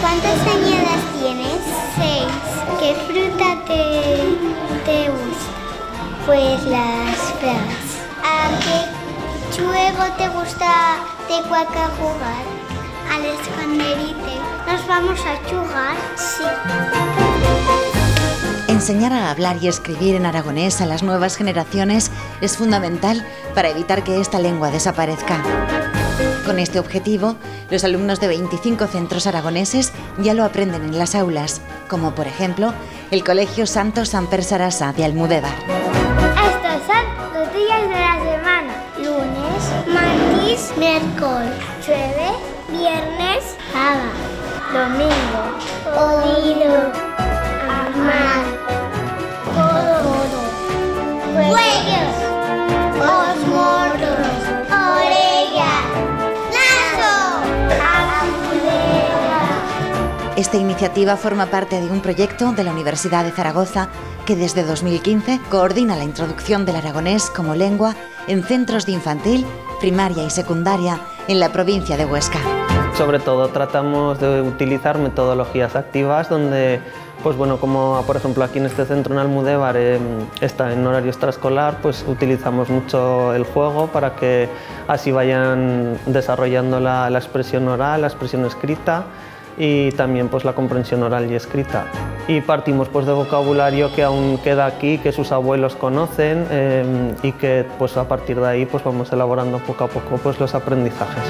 ¿Cuántos años tienes? 6. ¿Qué fruta te gusta? Pues las fragas. ¿A qué juego te gusta de cuaca jugar? Al esconderite. ¿Nos vamos a jugar? Sí. Enseñar a hablar y escribir en aragonés a las nuevas generaciones es fundamental para evitar que esta lengua desaparezca. Con este objetivo, los alumnos de 25 centros aragoneses ya lo aprenden en las aulas, como por ejemplo el Colegio Santo Samper Sarasa de Almudévar. Estos son los días de la semana. Lunes, martes, miércoles, jueves, viernes, sábado, domingo, oído, amar, codo, cuellos, os morros, orella, lazo, acudera. Esta iniciativa forma parte de un proyecto de la Universidad de Zaragoza que desde 2015 coordina la introducción del aragonés como lengua en centros de infantil, primaria y secundaria en la provincia de Huesca. Sobre todo tratamos de utilizar metodologías activas donde, pues bueno, como por ejemplo aquí en este centro en Almudévar está en horario extraescolar, pues utilizamos mucho el juego para que así vayan desarrollando la expresión oral, la expresión escrita y también pues la comprensión oral y escrita. Y partimos pues de vocabulario que aún queda aquí, que sus abuelos conocen y que pues a partir de ahí pues vamos elaborando poco a poco pues los aprendizajes.